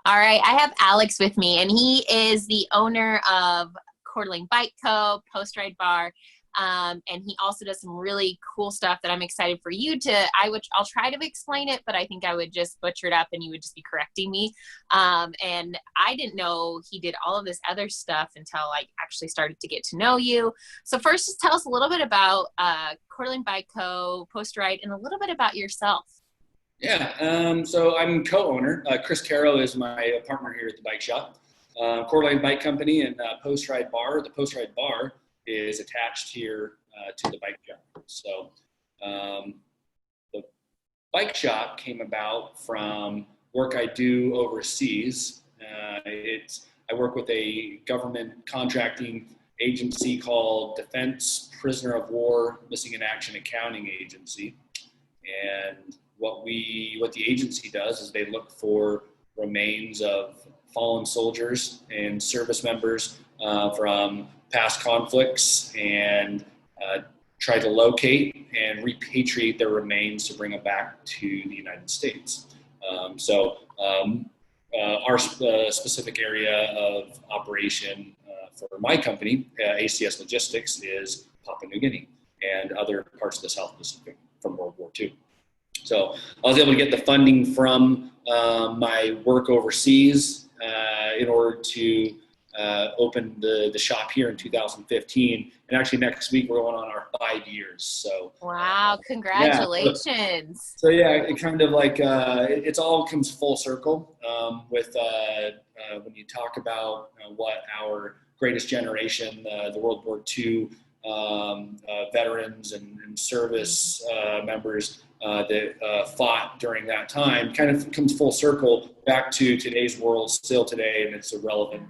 All right, I have Alex with me, and he is the owner of Coeur d'Alene Bike Co. Post Ride Bar, and he also does some really cool stuff that I'm excited for you to. I'll try to explain it, but I think I would just butcher it up, and you would just be correcting me. And I didn't know he did all of this other stuff until I actually started to get to know you. So first, just tell us a little bit about Coeur d'Alene Bike Co. Post Ride, and a little bit about yourself. Yeah, so I'm co-owner. Chris Caro is my partner here at the bike shop. Coeur d'Alene Bike Company and Post Ride Bar. The Post Ride Bar is attached here to the bike shop. So the bike shop came about from work I do overseas. I work with a government contracting agency called Defense Prisoner of War Missing in Action Accounting Agency. And what the agency does is they look for remains of fallen soldiers and service members from past conflicts and try to locate and repatriate their remains to bring them back to the United States. Our specific area of operation for my company, ACS Logistics, is Papua New Guinea and other parts of the South Pacific from World War II. So I was able to get the funding from my work overseas in order to open the shop here in 2015. And actually next week we're going on our 5 years. So wow, congratulations. Yeah, it kind of like it's all comes full circle with when you talk about what our greatest generation, the World War II veterans and service members that fought during that time, kind of comes full circle back to today's world still today, and it's relevant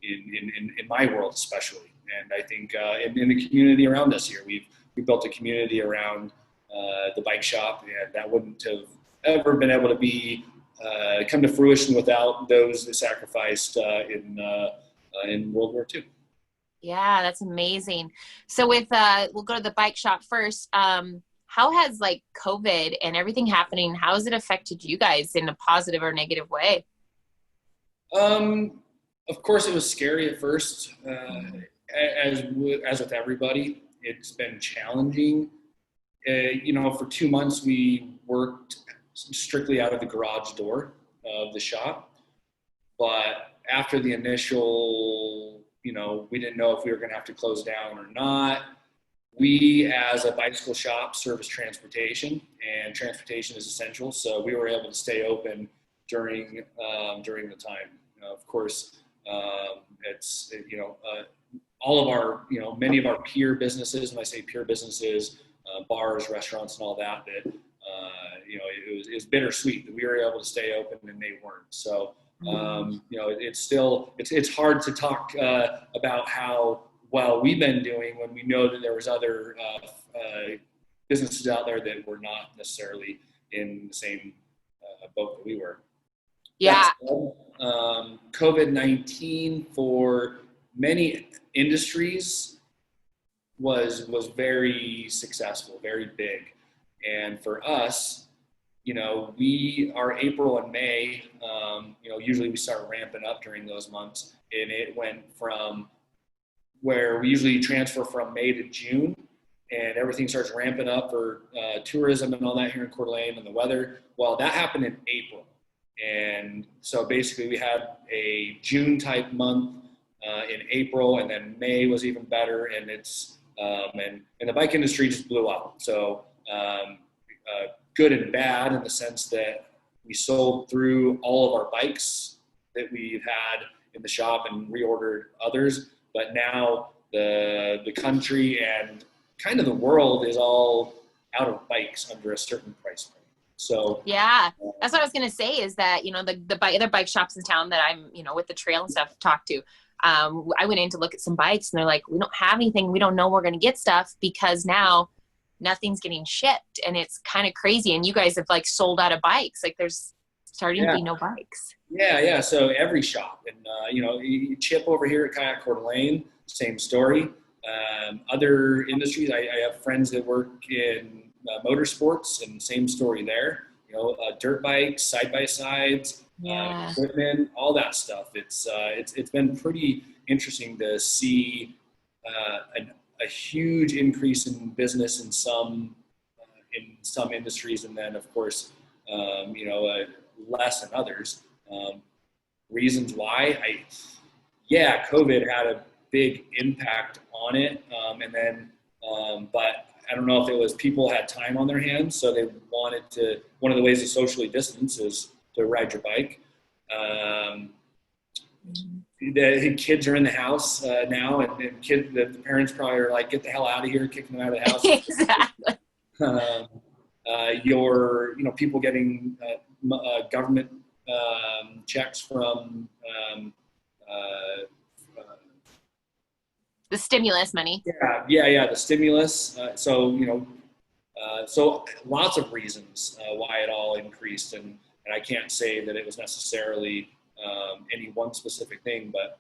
in my world especially. And I think in the community around us here, we built a community around the bike shop, and that wouldn't have ever been able to be come to fruition without those that sacrificed in World War II. Yeah, that's amazing. So we'll go to the bike shop first. How has like COVID and everything happening, how has it affected you guys in a positive or negative way? Of course it was scary at first, as with everybody. It's been challenging. For 2 months we worked strictly out of the garage door of the shop, but after the initial, we didn't know if we were going to have to close down or not. We, as a bicycle shop, service transportation, and transportation is essential. So we were able to stay open during the time. Of course, it's all of our many of our peer businesses. When I say peer businesses, bars, restaurants, and all that. It was bittersweet that we were able to stay open and they weren't. So. It's hard to talk about how well we've been doing when we know that there was other businesses out there that were not necessarily in the same boat that we were. Yeah. COVID-19 for many industries was very successful, very big, and for us, we are April and May, usually we start ramping up during those months, and it went from where we usually transfer from May to June, and everything starts ramping up for tourism and all that here in Coeur d'Alene and the weather. Well, that happened in April. And so basically we had a June type month in April, and then May was even better, and it's and the bike industry just blew up. So good and bad in the sense that we sold through all of our bikes that we've had in the shop and reordered others. But now the country and kind of the world is all out of bikes under a certain price point. So yeah, that's what I was going to say is that, the other bike shops in town that I'm, with the trail and stuff talked to, I went in to look at some bikes and they're like, we don't have anything. We don't know we're going to get stuff because now nothing's getting shipped, and it's kind of crazy. And you guys have like sold out of bikes. Like there's starting to be no bikes. Yeah. So every shop, and Chip over here at Kayak Coeur d'Alene, same story. Other industries, I have friends that work in motorsports, and same story there. Dirt bikes, side by sides, Yeah. equipment, all that stuff. It's been pretty interesting to see a huge increase in business in some industries, and then of course, less in others. Reasons why, COVID had a big impact on it, but I don't know if it was people had time on their hands, so they wanted to. One of the ways to socially distance is to ride your bike. The kids are in the house now, and the parents probably are like, "Get the hell out of here!" Kicking them out of the house. Exactly. People getting government checks from The stimulus money. the stimulus. So lots of reasons why it all increased, and I can't say that it was necessarily any one specific thing, but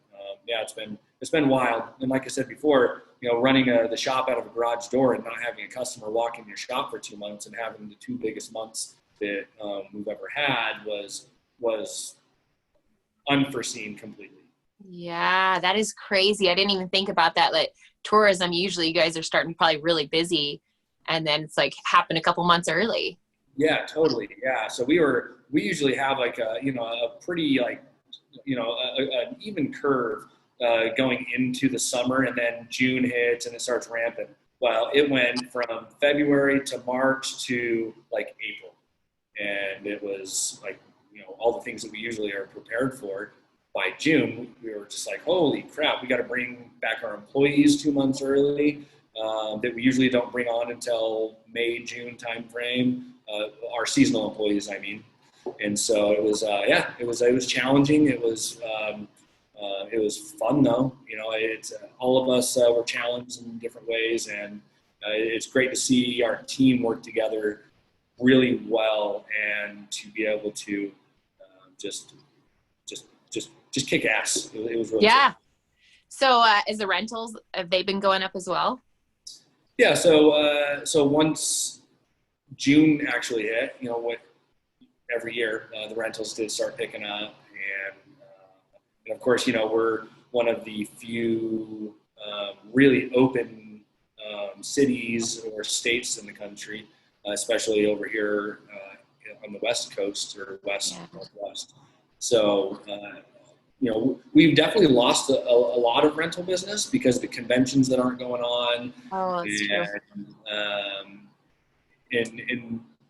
it's been wild. And like I said before, running the shop out of a garage door and not having a customer walk in your shop for 2 months and having the two biggest months that we've ever had was unforeseen completely. Yeah, that is crazy. I didn't even think about that. Like tourism, usually you guys are starting probably really busy, and then it's like happened a couple months early. Yeah, totally. Yeah. So we usually have like a pretty an even curve going into the summer, and then June hits and it starts ramping. Well, it went from February to March to like April, and it was like all the things that we usually are prepared for. By June, we were just like, holy crap, we got to bring back our employees 2 months early that we usually don't bring on until May, June timeframe. Our seasonal employees, I mean. And so it was, it was challenging. It was fun though. It's all of us were challenged in different ways, and it's great to see our team work together really well and to be able to just kick ass. It was really Yeah. Cool. So is the rentals, have they been going up as well? Yeah. So once June actually hit, every year the rentals did start picking up, and of course, we're one of the few really open cities or states in the country, especially over here on the West Coast or Northwest. So, we've definitely lost a lot of rental business because of the conventions that aren't going on. Oh, that's true.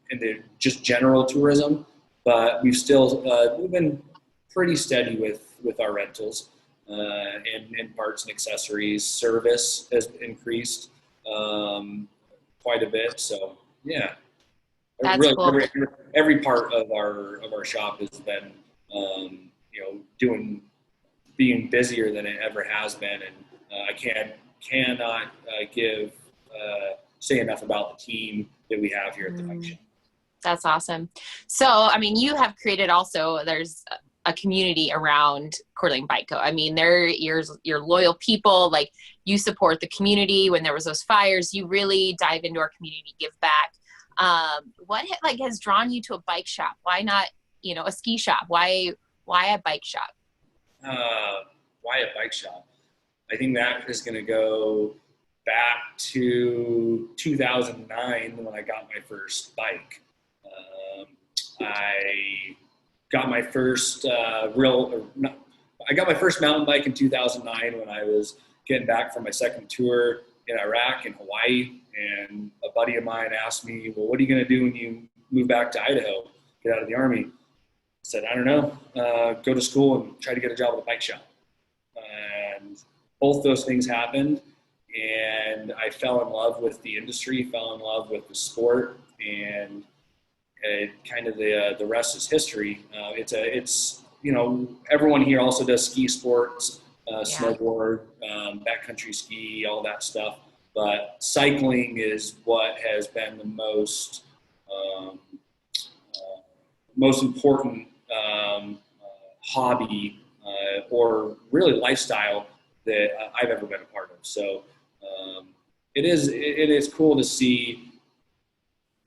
In the just general tourism, but we've been pretty steady with our rentals, and parts and accessories. Service has increased quite a bit. So yeah, that's really cool. every part of our shop has been being busier than it ever has been, and I cannot say enough about the team that we have here at the bike shop. That's awesome. So, I mean, you have created also, there's a community around Coeur d'Alene Bike Co. I mean, they're your loyal people. Like, you support the community. When there was those fires, you really dive into our community, give back. What has drawn you to a bike shop? Why not, a ski shop? Why a bike shop? Why a bike shop? I think that is going to go back to 2009 when I got my first bike. I got my first I got my first mountain bike in 2009 when I was getting back from my second tour in Iraq and Hawaii, and a buddy of mine asked me, well, what are you going to do when you move back to Idaho, get out of the Army? I said, I don't know, go to school and try to get a job at a bike shop. And both those things happened, and I fell in love with the industry, fell in love with the sport, and kind of the rest is history. It's everyone here also does ski sports, snowboard, backcountry ski, all that stuff. But cycling is what has been the most important hobby or really lifestyle that I've ever been a part of. So it is cool to see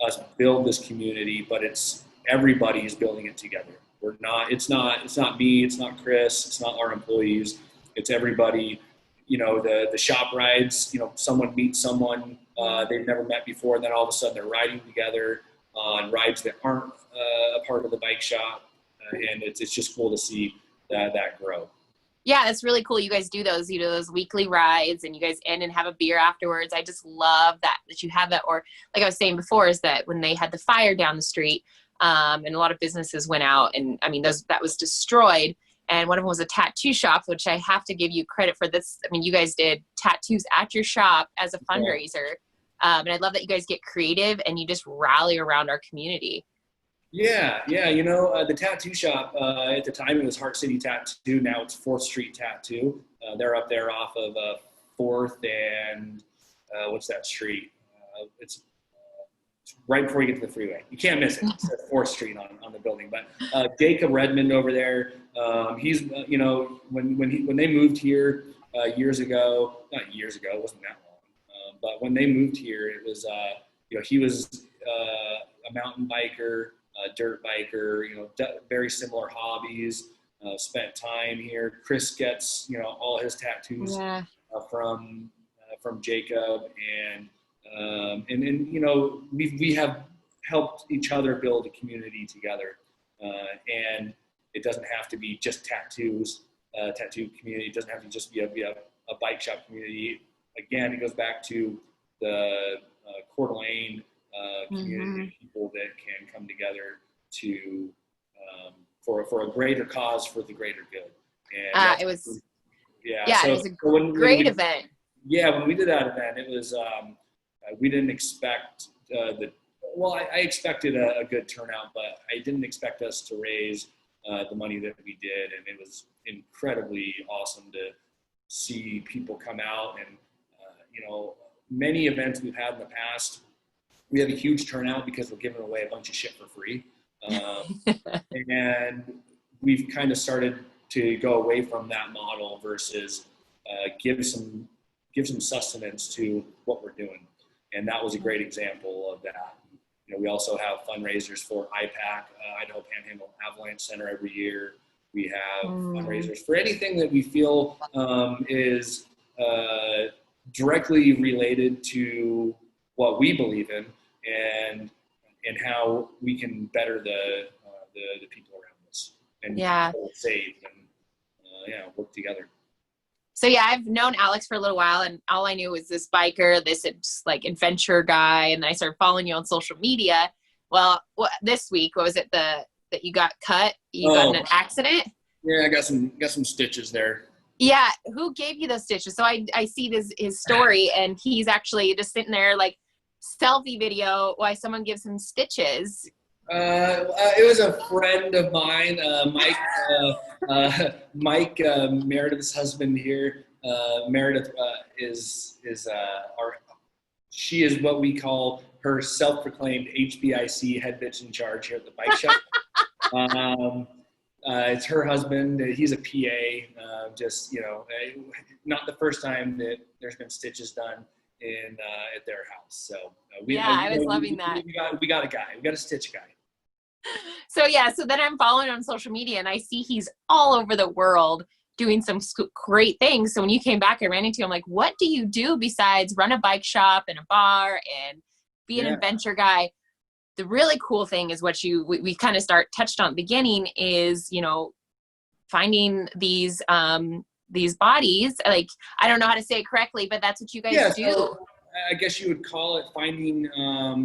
us build this community, but it's everybody's building it together. It's not me, it's not Chris, it's not our employees, it's everybody. The shop rides, someone meets someone they've never met before, and then all of a sudden they're riding together on rides that aren't a part of the bike shop. And it's just cool to see that grow. Yeah, it's really cool. You guys do those weekly rides, and you guys end and have a beer afterwards. I just love that you have that. Or like I was saying before, is that when they had the fire down the street, and a lot of businesses went out, and I mean, that was destroyed. And one of them was a tattoo shop, which I have to give you credit for this. I mean, you guys did tattoos at your shop as a fundraiser. And I love that you guys get creative and you just rally around our community. Yeah. The tattoo shop, at the time it was Heart City Tattoo. Now it's 4th Street Tattoo. They're up there off of 4th and what's that street? It's right before you get to the freeway. You can't miss it. It's at 4th Street on the building. But Jacob Redmond over there, he's, when they moved here years ago, not years ago, it wasn't that long. But when they moved here, it was, he was a mountain biker, a dirt biker, very similar hobbies, spent time here. Chris gets, all his tattoos from Jacob, and we have helped each other build a community together. And it doesn't have to be just tattoos, tattoo community. It doesn't have to just be a bike shop community. Again, it goes back to the Coeur d'Alene community of people that can come together to for a greater cause, for the greater good. And it was a great event. Yeah, when we did that event, it was we didn't expect I expected a good turnout, but I didn't expect us to raise the money that we did, and it was incredibly awesome to see people come out. And many events we've had in the past, we have a huge turnout because we're giving away a bunch of shit for free. And we've kind of started to go away from that model versus give some sustenance to what we're doing. And that was a great example of that. We also have fundraisers for IPAC, Idaho Panhandle Avalanche Center, every year. We have fundraisers for anything that we feel is directly related to what we believe in, and how we can better the people around us, and save and work together. So I've known Alex for a little while, and all I knew was this biker, this like adventure guy, and I started following you on social media. Well, this week, what was it that you got cut? You got in an accident? Yeah, I got some stitches there. Yeah, who gave you those stitches? So I see his story, and he's actually just sitting there like selfie video while someone gives him stitches. It was a friend of mine, Mike, Meredith's husband here. Meredith she is what we call her self-proclaimed HBIC head bitch in charge here at the bike shop. It's her husband. He's a PA. Not the first time that there's been stitches done at their house. So I was loving that. We got a guy. We got a stitch guy. So then I'm following on social media, and I see he's all over the world doing some great things. So when you came back, I ran into him like, what do you do besides run a bike shop and a bar and be an adventure guy? The really cool thing is what we kind of touched on at the beginning is, finding these bodies. Like, I don't know how to say it correctly, but that's what you guys do. So I guess you would call it finding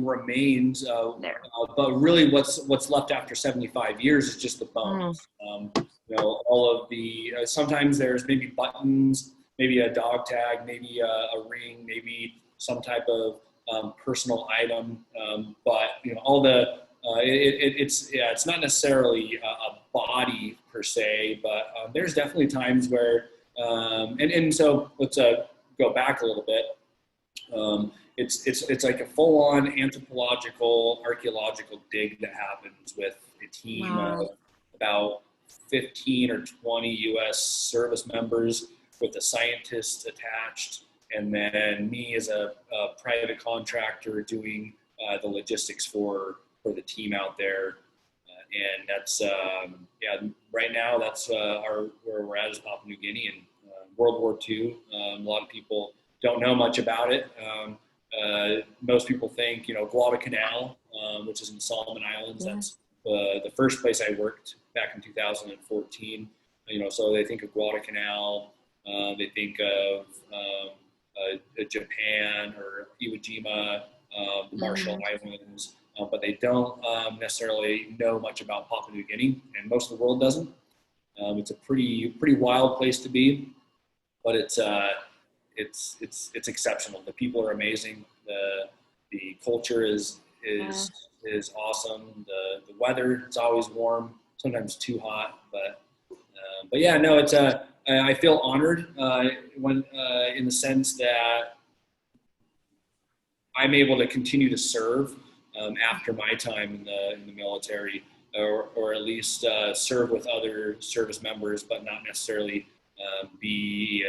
remains. But really what's left after 75 years is just the bones. All of the, sometimes there's maybe buttons, maybe a dog tag, maybe a ring, maybe some type of personal item. But all the, it's not necessarily a body per se, but there's definitely times where, and so let's go back a little bit. It's like a full-on anthropological, archaeological dig that happens with a team of about 15 or 20 U.S. service members with a scientist attached, and then me as a private contractor doing the logistics for the team out there. and that's right now that's where we're at is Papua New Guinea. And World War II, a lot of people don't know much about it. Most people think, Guadalcanal, which is in Solomon Islands. Yeah. That's the first place I worked back in 2014. So they think of Guadalcanal, they think of Japan or Iwo Jima, the Marshall Islands, but they don't necessarily know much about Papua New Guinea, and most of the world doesn't. It's a pretty wild place to be, but it's exceptional. The people are amazing. The culture is awesome. The weather, it's always warm, sometimes too hot, but yeah, no, it's I feel honored when in the sense that I'm able to continue to serve after my time in the military, or at least serve with other service members, but not necessarily be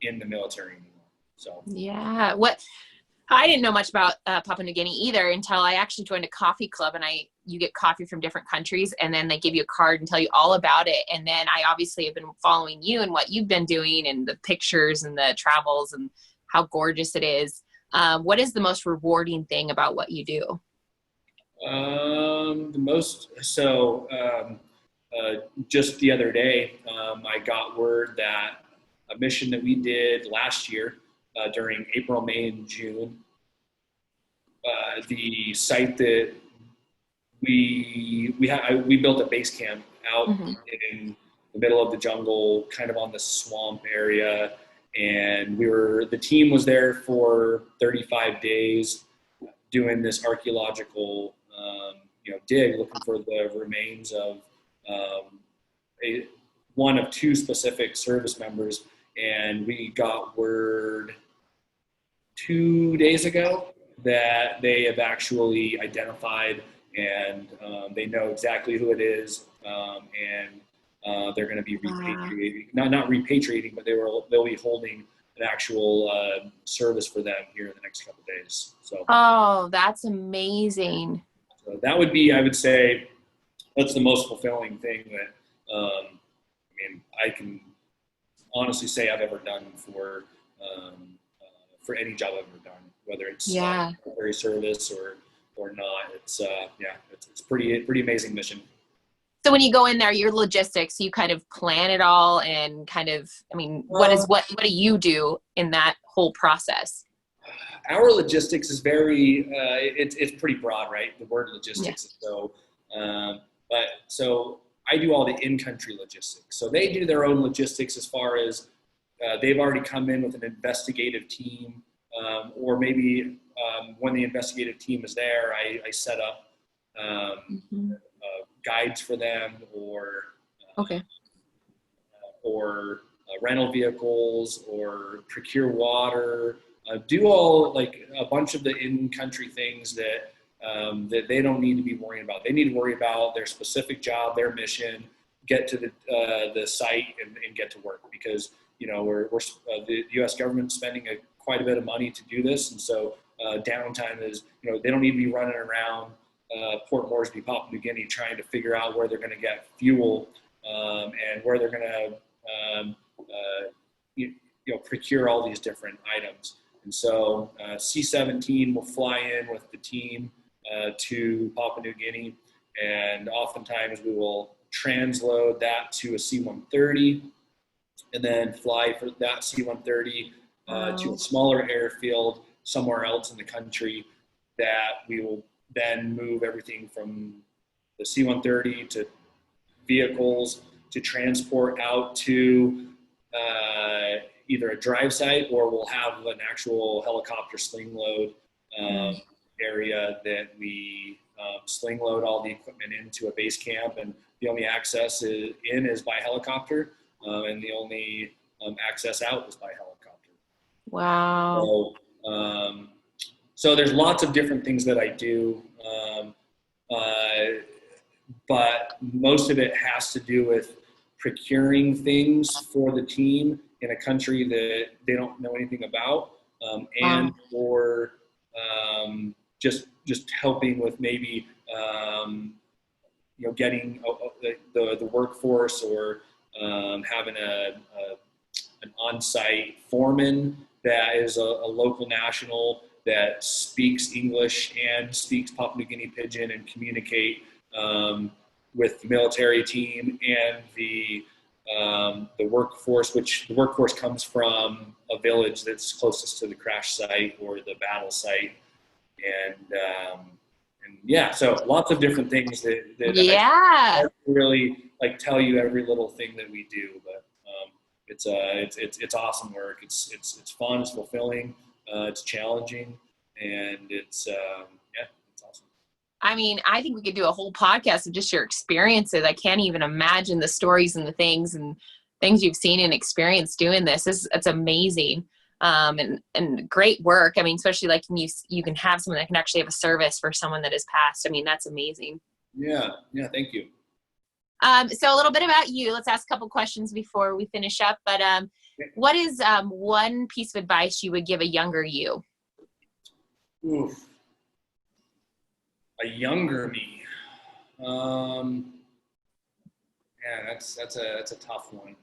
in the military anymore. So yeah, I didn't know much about Papua New Guinea either until I actually joined a coffee club, and you get coffee from different countries, and then they give you a card and tell you all about it. And then I obviously have been following you and what you've been doing and the pictures and the travels and how gorgeous it is. What is the most rewarding thing about what you do? Just the other day, I got word that a mission that we did last year during April, May, and June, the site that we built a base camp out in the middle of the jungle, kind of on the swamp area, and the team was there for 35 days doing this archaeological dig, looking for the remains of one of two specific service members. And we got word 2 days ago that they have actually identified, and they know exactly who it is, and they're going to be repatriating, not repatriating, but they'll be holding an actual service for them here in the next couple of days. So, oh, that's amazing. So that would be, I would say, that's the most fulfilling thing that I can honestly say I've ever done for any job I've ever done, whether it's military service or not. It's it's pretty amazing mission. So when you go in there, your logistics, you kind of plan it all, and kind of, what do you do in that whole process? Our logistics is very, it's pretty broad, right? The word logistics. Yeah. So I do all the in-country logistics. So they do their own logistics as far as they've already come in with an investigative team, or maybe when the investigative team is there, I set up guides for them, or rental vehicles, or procure water, do all like a bunch of the in-country things that they don't need to be worrying about. They need to worry about their specific job, their mission, get to the site and get to work, because we're the U.S. government's spending quite a bit of money to do this, and so downtime is they don't need to be running around Port Moresby, Papua New Guinea, trying to figure out where they're going to get fuel and where they're going to procure all these different items. And so C-17 will fly in with the team to Papua New Guinea, and oftentimes we will transload that to a C-130 and then fly for that C-130 to a smaller airfield somewhere else in the country, that we will then move everything from the C-130 to vehicles to transport out to either a drive site, or we'll have an actual helicopter sling load area that we sling load all the equipment into a base camp, and the only access is by helicopter, and the only access out is by helicopter. Wow. So there's lots of different things that I do, but most of it has to do with procuring things for the team in a country that they don't know anything about, or just helping with maybe getting the workforce, or having an on-site foreman that is a local national that speaks English and speaks Papua New Guinea Pidgin, and communicate with the military team and the workforce, which the workforce comes from a village that's closest to the crash site or the battle site. And yeah, so lots of different things that Yeah. I really like tell you every little thing that we do, but it's awesome work. It's fun, it's fulfilling, it's challenging, and it's awesome. I mean, I think we could do a whole podcast of just your experiences. I can't even imagine the stories and the things you've seen and experienced doing this. It's amazing. And great work. I mean, especially like you can have someone that can actually have a service for someone that has passed. I mean, that's amazing. Yeah, thank you. So a little bit about you. Let's ask a couple questions before we finish up. But what is one piece of advice you would give a younger you? Oof. A younger me. Yeah, that's a tough one.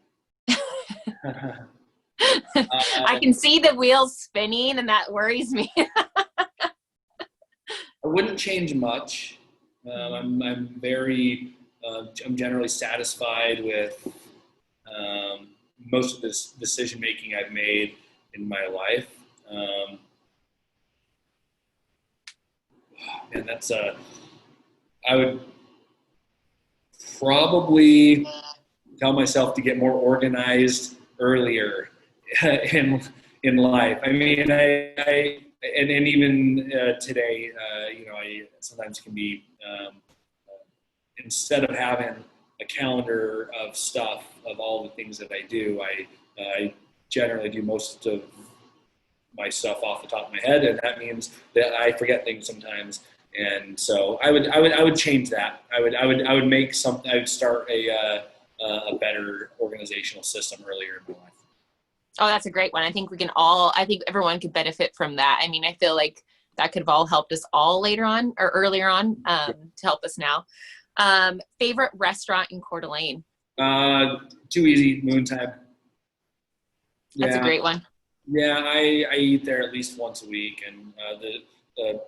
I can see the wheels spinning, and that worries me. I wouldn't change much. I'm very, I'm generally satisfied with most of this decision making I've made in my life. And I would probably tell myself to get more organized earlier in life. I mean, and even today, I sometimes can be, instead of having a calendar of stuff of all the things that I do, I generally do most of my stuff off the top of my head, and that means that I forget things sometimes. And so I would change that. I would make something. I would start a better organizational system earlier in my life. Oh, that's a great one. I think I think everyone could benefit from that. I mean, I feel like that could have all helped us all later on or earlier on to help us now. Favorite restaurant in Coeur d'Alene? Too easy, Moontime. That's a great one. Yeah, I eat there at least once a week, and the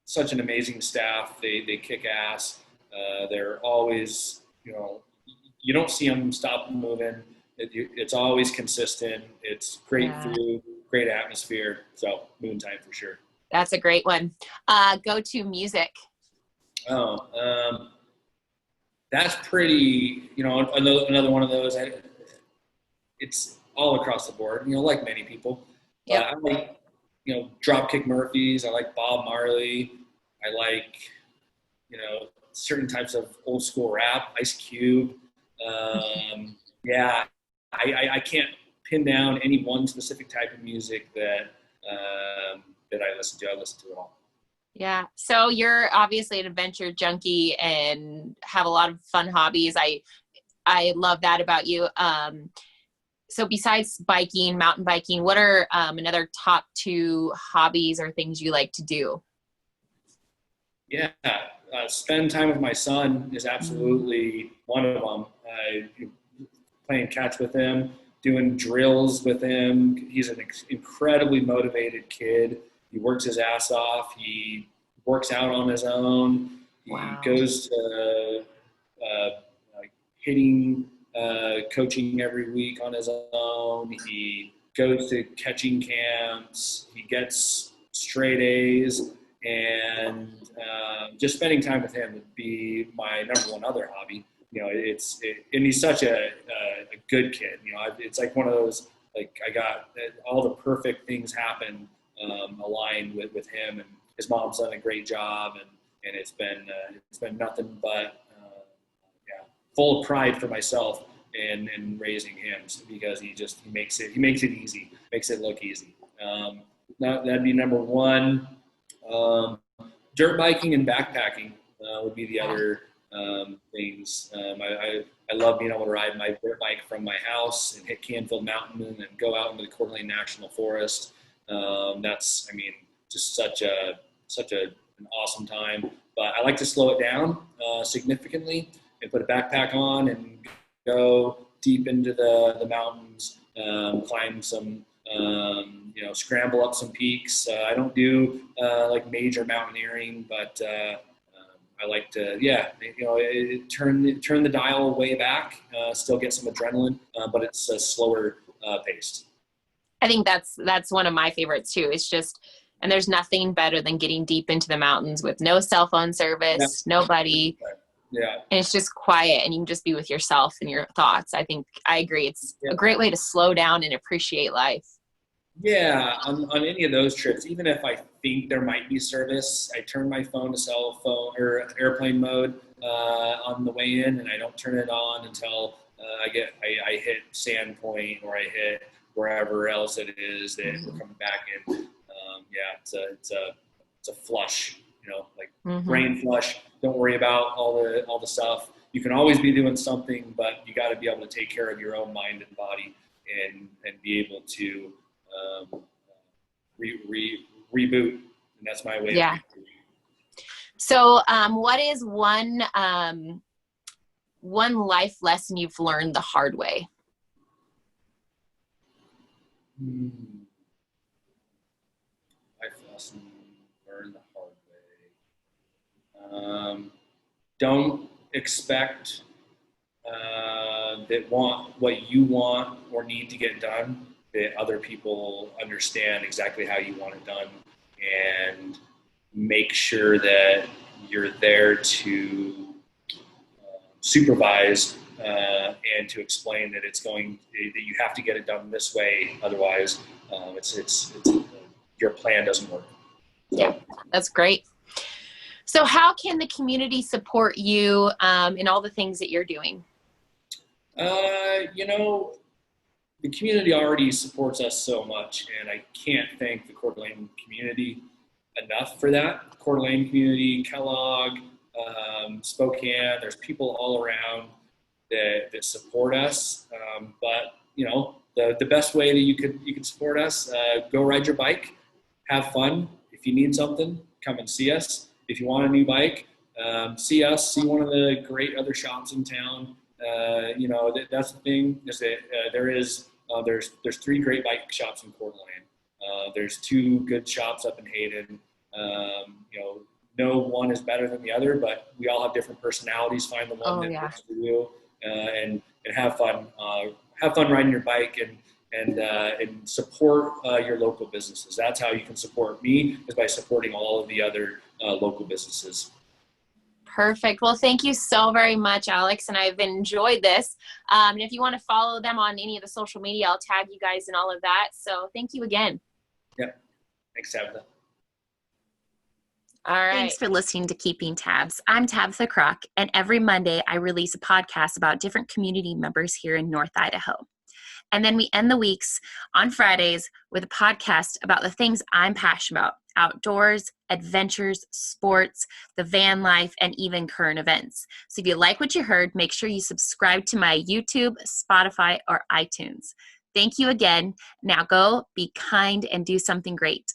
such an amazing staff. They kick ass. They're always, you don't see them stop moving. It's always consistent. It's great food, great atmosphere. So Moontime for sure. That's a great one. Go-to music. Oh, that's pretty. Another one of those. It's all across the board. Like many people. Yeah. I like, Dropkick Murphys. I like Bob Marley. I like, certain types of old school rap. Ice Cube. Yeah. I can't pin down any one specific type of music that I listen to. I listen to it all. Yeah. So you're obviously an adventure junkie and have a lot of fun hobbies. I love that about you. So besides biking, mountain biking, what are another top 2 hobbies or things you like to do? Yeah. Spend time with my son is absolutely one of them. Playing catch with him, doing drills with him. He's an incredibly motivated kid. He works his ass off. He works out on his own. He goes to hitting coaching every week on his own. He goes to catching camps. He gets straight A's. And just spending time with him would be my number one other hobby. And he's such a good kid. It's like one of those, like, I got all the perfect things happen aligned with him, and his mom's done a great job, and it's been nothing but full of pride for myself in raising him, because he makes it easy, makes it look easy. That'd be number one. Dirt biking and backpacking would be the other things. I love being able to ride my dirt bike from my house and hit Canfield Mountain and then go out into the Coeur d'Alene National Forest. That's, just such a an awesome time. But I like to slow it down significantly and put a backpack on and go deep into the mountains, climb some, scramble up some peaks. I don't do like major mountaineering, but I like to, turn the dial way back, still get some adrenaline, but it's slower paced. I think that's one of my favorites too. It's just, and there's nothing better than getting deep into the mountains with no cell phone service, nobody. Yeah. And it's just quiet and you can just be with yourself and your thoughts. I think I agree. It's a great way to slow down and appreciate life. Yeah, on any of those trips, even if I think there might be service, I turn my phone to cell phone or airplane mode on the way in, and I don't turn it on until I hit Sand Point or I hit wherever else it is that we're coming back in. It's a flush, brain flush. Don't worry about all the stuff. You can always be doing something, but you got to be able to take care of your own mind and body and be able to reboot, and that's my way. Yeah. So, what is one life lesson you've learned the hard way? Life lesson learned the hard way. Don't expect that what you want or need to get done, that other people understand exactly how you want it done, and make sure that you're there to supervise and to explain that that you have to get it done this way. Otherwise, it's your plan doesn't work. Yeah, that's great. So how can the community support you in all the things that you're doing? The community already supports us so much, and I can't thank the Coeur d'Alene community enough for that. The Coeur d'Alene community, Kellogg, Spokane, there's people all around that support us. But the best way that you could support us, go ride your bike, have fun. If you need something, come and see us. If you want a new bike, see us, see one of the great other shops in town. That's the thing, is that there's 3 great bike shops in Coeur d'Alene. There's 2 good shops up in Hayden. No one is better than the other, but we all have different personalities. Find the one that works for you, and have fun. Have fun riding your bike and support your local businesses. That's how you can support me, is by supporting all of the other local businesses. Perfect. Well, thank you so very much, Alex, and I've enjoyed this. And if you want to follow them on any of the social media, I'll tag you guys and all of that. So thank you again. Yeah. Thanks, Tabitha. All right. Thanks for listening to Keeping Tabs. I'm Tabitha Kroc, and every Monday I release a podcast about different community members here in North Idaho. And then we end the weeks on Fridays with a podcast about the things I'm passionate about: outdoors, adventures, sports, the van life, and even current events. So if you like what you heard, make sure you subscribe to my YouTube, Spotify, or iTunes. Thank you again. Now go be kind and do something great.